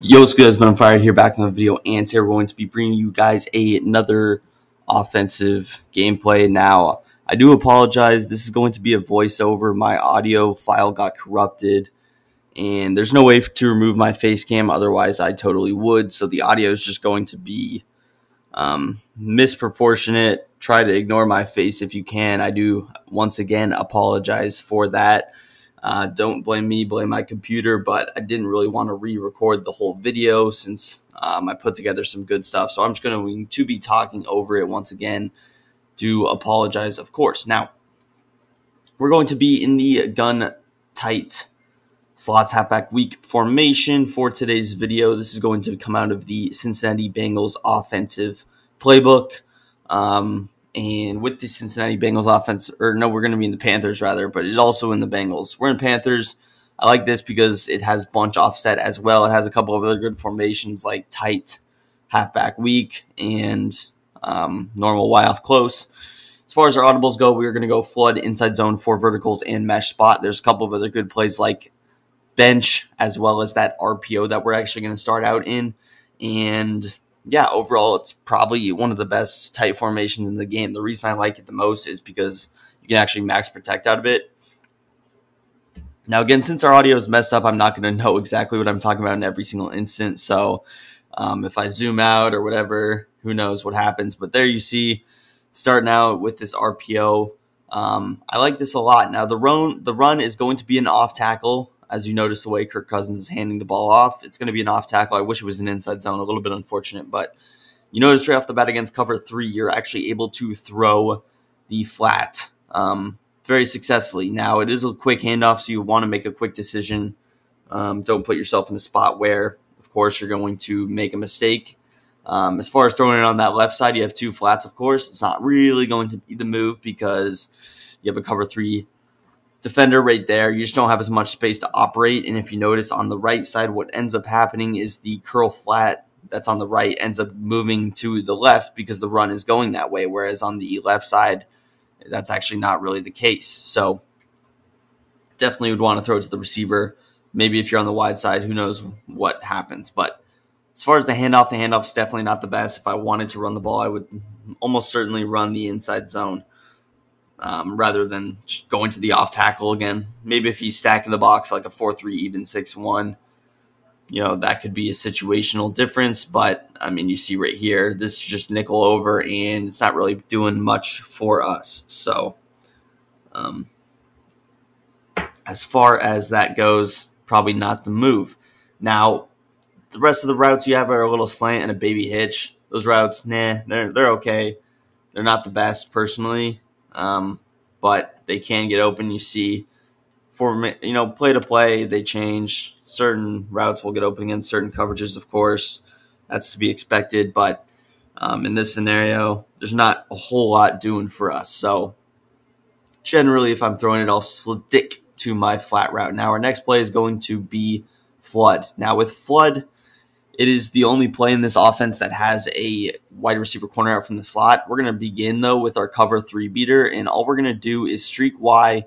Yo, what's good? It's been on fire here back in the video, and today we're going to be bringing you guys another offensive gameplay. Now, I do apologize. This is going to be a voiceover. My audio file got corrupted, and there's no way to remove my face cam. Otherwise, I totally would. So the audio is just going to be misproportionate. Try to ignore my face if you can. I do, once again, apologize for that. Don't blame me, blame my computer, but I didn't really want to re-record the whole video since I put together some good stuff. So I'm just going to be talking over it once again. Do apologize, of course. Now, we're going to be in the gun tight slots halfback week formation for today's video. This is going to come out of the Cincinnati Bengals offensive playbook. And with the Cincinnati Bengals offense, or no, we're going to be in the Panthers rather, but it's also in the Bengals. We're in Panthers. I like this because it has bunch offset as well. It has a couple of other good formations like tight halfback weak and normal Y off close. As far as our audibles go, we're going to go flood, inside zone, 4 verticals, and mesh spot. There's a couple of other good plays like bench as well as that RPO that we're actually going to start out in. And yeah, overall, it's probably one of the best tight formations in the game. The reason I like it the most is because you can actually max protect out of it. Now, again, since our audio is messed up, I'm not going to know exactly what I'm talking about in every single instant. So if I zoom out or whatever, who knows what happens. But there you see, starting out with this RPO. I like this a lot. Now, the run is going to be an off tackle. As you notice the way Kirk Cousins is handing the ball off, it's going to be an off tackle. I wish it was an inside zone, a little bit unfortunate. But you notice right off the bat against cover 3, you're actually able to throw the flat very successfully. Now, it is a quick handoff, so you want to make a quick decision. Don't put yourself in a spot where, of course, you're going to make a mistake. As far as throwing it on that left side, you have 2 flats, of course. It's not really going to be the move because you have a cover 3 defender right there. You just don't have as much space to operate. And if you notice on the right side, what ends up happening is the curl flat that's on the right ends up moving to the left because the run is going that way. Whereas on the left side, that's actually not really the case. So definitely would want to throw it to the receiver. Maybe if you're on the wide side, who knows what happens. But as far as the handoff is definitely not the best. If I wanted to run the ball, I would almost certainly run the inside zone. Rather than going to the off tackle again. Maybe if he's stacking the box like a 4-3, even 6-1, that could be a situational difference. But, I mean, you see right here, this is just nickel over, and it's not really doing much for us. So, as far as that goes, probably not the move. Now, the rest of the routes you have are a little slant and a baby hitch. Those routes, they're okay. They're not the best, personally. But they can get open. You see, play to play, they change. Certain routes will get open against certain coverages, of course. That's to be expected. But in this scenario, there's not a whole lot doing for us. So generally, if I'm throwing it, I'll stick to my flat route. Now, our next play is going to be flood. Now, with flood, it is the only play in this offense that has a wide receiver corner out from the slot. We're going to begin, though, with our cover 3 beater, and all we're going to do is streak Y,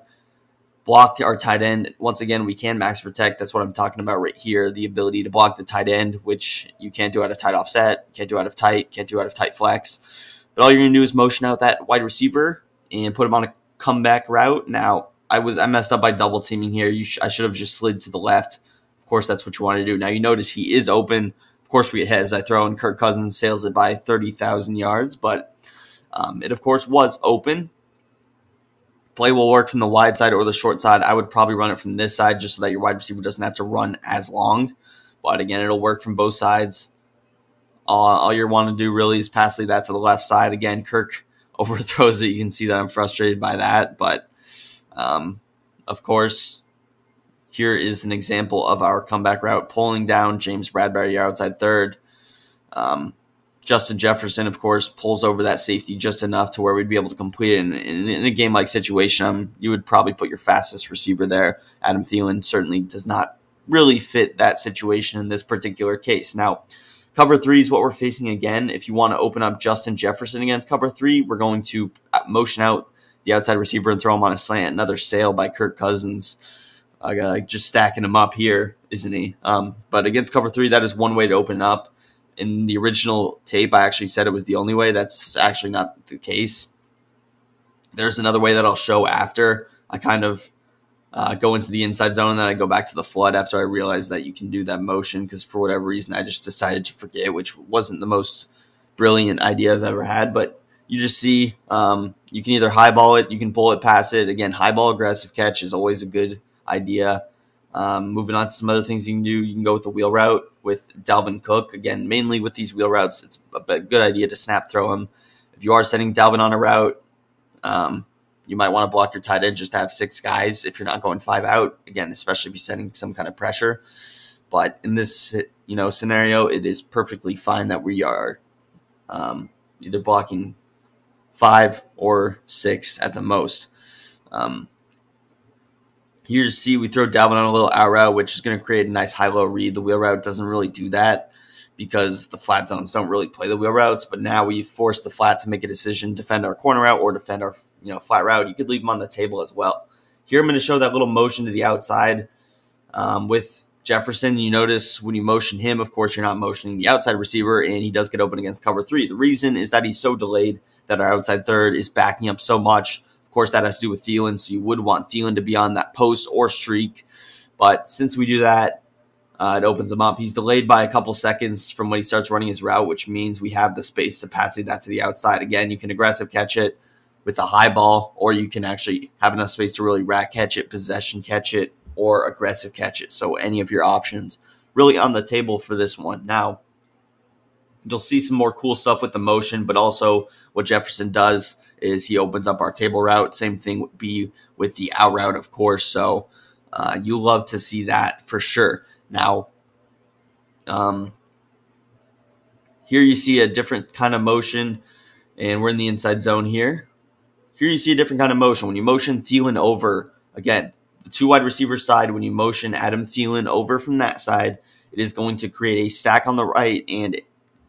block our tight end. Once again, we can max protect. That's what I'm talking about right here, the ability to block the tight end, which you can't do out of tight offset, can't do out of tight, can't do out of tight flex. But all you're going to do is motion out that wide receiver and put him on a comeback route. Now, I messed up by double teaming here. I should have just slid to the left. Of course, that's what you want to do. Now, you notice he is open. Of course, we get hit as I throw, and Kirk Cousins sails it by 30,000 yards. But it, of course, was open. Play will work from the wide side or the short side. I would probably run it from this side just so that your wide receiver doesn't have to run as long. But, again, it'll work from both sides. All you want to do really is pass that to the left side. Again, Kirk overthrows it. You can see that I'm frustrated by that. But, of course, here is an example of our comeback route, pulling down James Bradbury, your outside third. Justin Jefferson, of course, pulls over that safety just enough to where we'd be able to complete it. In a game-like situation, you would probably put your fastest receiver there. Adam Thielen certainly does not really fit that situation in this particular case. Now, cover 3 is what we're facing again. If you want to open up Justin Jefferson against cover 3, we're going to motion out the outside receiver and throw him on a slant. Another sail by Kirk Cousins. just stacking him up here, isn't he? But against cover 3, that is one way to open up. In the original tape, I actually said it was the only way. That's actually not the case. There's another way that I'll show after I kind of go into the inside zone, and then I go back to the flood after I realized that you can do that motion, because for whatever reason I just decided to forget, which wasn't the most brilliant idea I've ever had. But you just see you can either highball it, you can pull it, pass it. Again, highball aggressive catch is always a good idea. Moving on to some other things you can do, you can go with the wheel route with Dalvin Cook. Again, mainly with these wheel routes, it's a good idea to snap throw him. If you are sending Dalvin on a route, you might want to block your tight end just to have 6 guys if you're not going 5 out. Again, especially if you're setting some kind of pressure. But in this scenario, it is perfectly fine that we are either blocking 5 or 6 at the most. Here you see we throw Dalvin on a little out route, which is going to create a nice high-low read. The wheel route doesn't really do that because the flat zones don't really play the wheel routes. But now we force the flat to make a decision, defend our corner route or defend our flat route. You could leave them on the table as well. Here I'm going to show that little motion to the outside with Jefferson. You notice when you motion him, of course, you're not motioning the outside receiver, and he does get open against cover 3. The reason is that he's so delayed that our outside third is backing up so much. Of course, that has to do with Thielen, so you would want Thielen to be on that post or streak. But since we do that, it opens him up. He's delayed by a couple seconds from when he starts running his route, which means we have the space to pass that to the outside. Again, you can aggressive catch it with a high ball, or you can actually have enough space to really rack catch it, possession catch it, or aggressive catch it. So any of your options really on the table for this one. Now, you'll see some more cool stuff with the motion, but also what Jefferson does is he opens up our table route. Same thing would be with the out route, of course. So you love to see that for sure. Now, here you see a different kind of motion, and we're in the inside zone here. Here you see a different kind of motion. When you motion Thielen over, again, the 2 wide receiver side, when you motion Adam Thielen over from that side, it is going to create a stack on the right and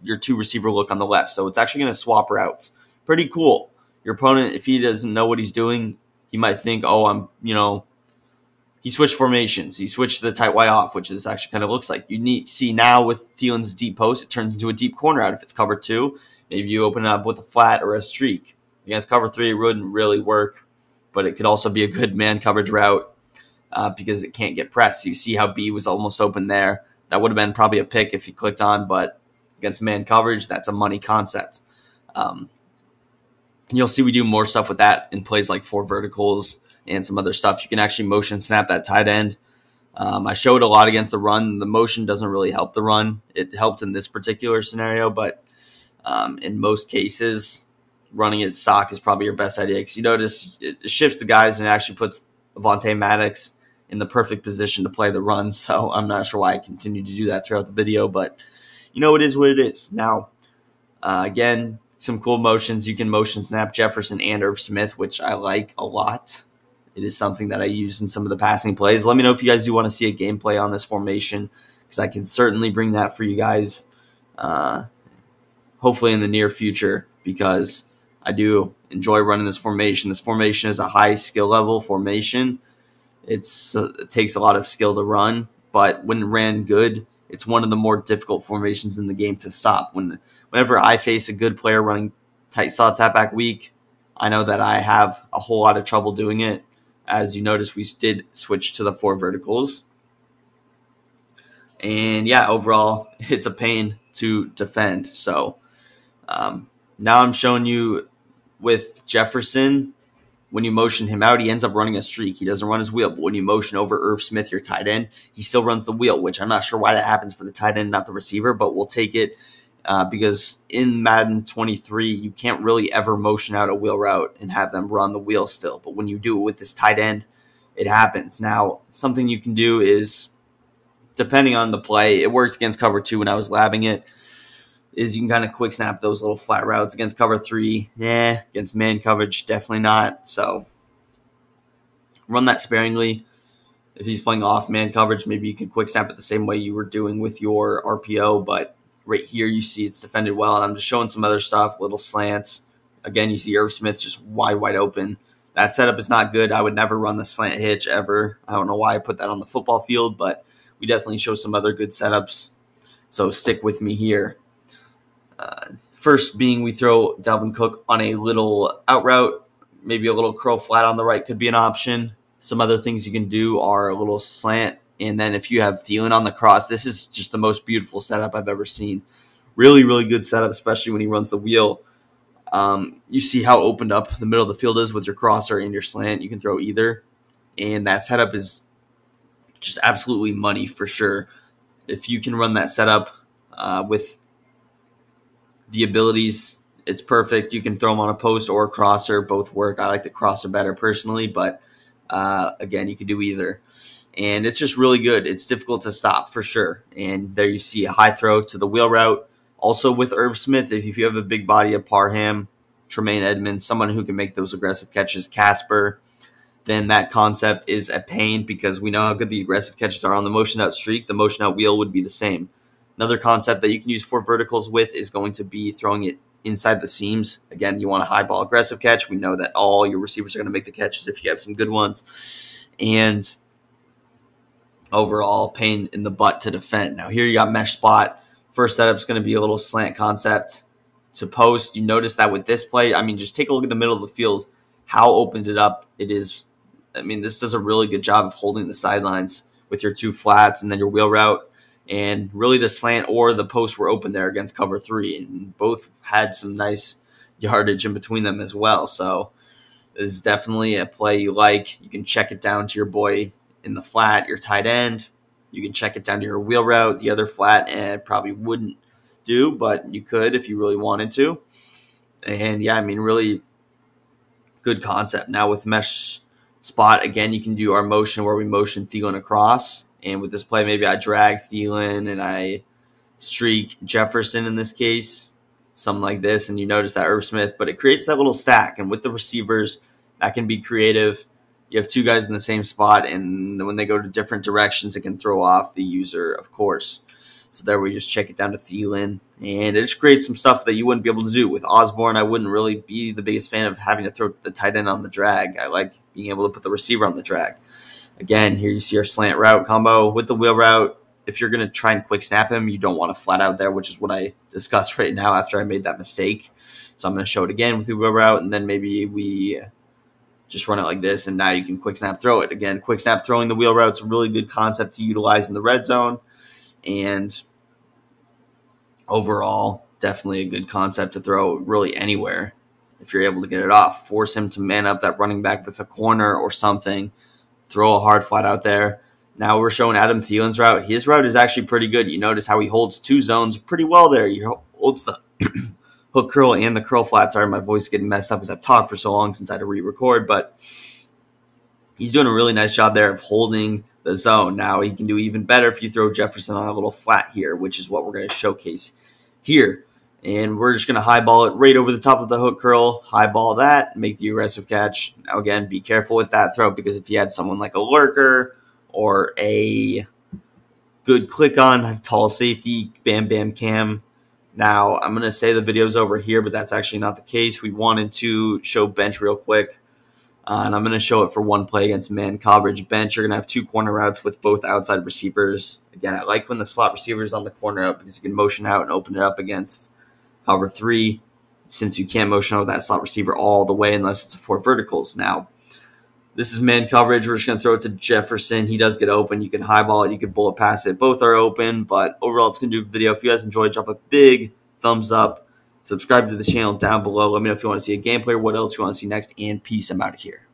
your 2 receiver look on the left. So it's actually going to swap routes. Pretty cool. Your opponent, if he doesn't know what he's doing, he might think, oh, he switched formations. He switched the tight Y off, which this actually kind of looks like. You see now with Thielen's deep post, it turns into a deep corner out. If it's cover 2, maybe you open it up with a flat or a streak. Against cover 3, it wouldn't really work, but it could also be a good man coverage route because it can't get pressed. You see how B was almost open there. That would have been probably a pick if he clicked on, but against man coverage, that's a money concept. And you'll see we do more stuff with that in plays like 4 verticals and some other stuff. You can actually motion snap that tight end. I showed a lot against the run. The motion doesn't really help the run. It helped in this particular scenario, but in most cases, running it sock is probably your best idea because you notice it shifts the guys and it actually puts Avonte Maddox in the perfect position to play the run. So I'm not sure why I continue to do that throughout the video, but it is what it is. Now, again, some cool motions. You can motion snap Jefferson and Irv Smith, which I like a lot. It is something that I use in some of the passing plays. Let me know if you guys do want to see a gameplay on this formation because I can certainly bring that for you guys hopefully in the near future because I do enjoy running this formation. This formation is a high skill level formation. It takes a lot of skill to run, but when ran good, it's one of the more difficult formations in the game to stop. Whenever I face a good player running tight saw tap back weak, I know that I have a whole lot of trouble doing it. As you notice, we did switch to the 4 verticals. And yeah, overall, it's a pain to defend. So now I'm showing you with Jefferson, when you motion him out, he ends up running a streak. He doesn't run his wheel. But when you motion over Irv Smith, your tight end, he still runs the wheel, which I'm not sure why that happens for the tight end, not the receiver, but we'll take it because in Madden 23, you can't really ever motion out a wheel route and have them run the wheel still. But when you do it with this tight end, it happens. Now, something you can do is, depending on the play, it worked against cover 2 when I was labbing it, is you can kind of quick snap those little flat routes. Against cover 3, against man coverage, definitely not. So run that sparingly. If he's playing off man coverage, maybe you can quick snap it the same way you were doing with your RPO, but right here you see it's defended well, and I'm just showing some other stuff, little slants. Again, you see Irv Smith just wide open. That setup is not good. I would never run the slant hitch ever. I don't know why I put that on the football field, but we definitely show some other good setups. So stick with me here. First being we throw Dalvin Cook on a little out route, maybe a little curl flat on the right could be an option. Some other things you can do are a little slant. And then if you have Thielen on the cross, this is just the most beautiful setup I've ever seen. Really, really good setup, especially when he runs the wheel. You see how opened up the middle of the field is with your crosser and your slant. You can throw either. And that setup is just absolutely money for sure. If you can run that setup with the abilities, it's perfect. You can throw them on a post or a crosser. Both work. I like the crosser better personally, but again, you can do either. And it's just really good. It's difficult to stop for sure. And there you see a high throw to the wheel route. Also with Irv Smith, if you have a big body of Parham, Tremaine Edmonds, someone who can make those aggressive catches, Casper, then that concept is a pain because we know how good the aggressive catches are on the motion out streak. The motion out wheel would be the same. Another concept that you can use 4 verticals with is going to be throwing it inside the seams. Again, you want a high ball aggressive catch. We know that all your receivers are going to make the catches if you have some good ones. And overall, pain in the butt to defend. Now here you got mesh spot. First setup is going to be a little slant concept to post. You notice that with this play, I mean, just take a look at the middle of the field, how opened it up it is. I mean, this does a really good job of holding the sidelines with your 2 flats and then your wheel route. And really the slant or the post were open there against cover 3. And both had some nice yardage in between them as well. So this is definitely a play you like. You can check it down to your boy in the flat, your tight end. You can check it down to your wheel route. The other flat probably wouldn't do, but you could if you really wanted to. And yeah, I mean, really good concept. Now with mesh spot, again, you can do our motion where we motion Thielen across. And with this play, maybe I drag Thielen and I streak Jefferson in this case, something like this. And you notice that Irv Smith, but it creates that little stack. And with the receivers, that can be creative. You have 2 guys in the same spot, and when they go to different directions, it can throw off the user, of course. So there we just check it down to Thielen, and it just creates some stuff that you wouldn't be able to do. With Osborne, I wouldn't really be the biggest fan of having to throw the tight end on the drag. I like being able to put the receiver on the drag. Again, here you see our slant route combo with the wheel route. If you're going to try and quick snap him, you don't want to flat out there, which is what I discussed right now after I made that mistake. So I'm going to show it again with the wheel route, and then maybe we just run it like this, and now you can quick snap throw it. Again, quick snap throwing the wheel route is a really good concept to utilize in the red zone. And overall, definitely a good concept to throw really anywhere if you're able to get it off. Force him to man up that running back with a corner or something. Throw a hard flat out there. Now we're showing Adam Thielen's route. His route is actually pretty good. You notice how he holds 2 zones pretty well there. He holds the hook curl and the curl flat. Sorry, my voice is getting messed up as I've talked for so long since I had to re-record, but he's doing a really nice job there of holding the zone. Now he can do even better if you throw Jefferson on a little flat here, which is what we're going to showcase here. And we're just going to highball it right over the top of the hook curl, highball that, make the aggressive catch. Now again, be careful with that throw because if you had someone like a lurker or a good click on tall safety, bam, bam, cam. Now, I'm going to say the video's over here, but that's actually not the case. We wanted to show bench real quick, and I'm going to show it for one play against man coverage. Bench, you're going to have 2 corner routes with both outside receivers. Again, I like when the slot receiver is on the corner out because you can motion out and open it up against cover 3 since you can't motion out that slot receiver all the way unless it's 4 verticals. Now, this is man coverage. We're just going to throw it to Jefferson. He does get open. You can highball it. You can bullet pass it. Both are open, but overall, it's going to do a video. If you guys enjoyed, drop a big thumbs up. Subscribe to the channel down below. Let me know if you want to see a gameplay or what else you want to see next, and peace. I'm out of here.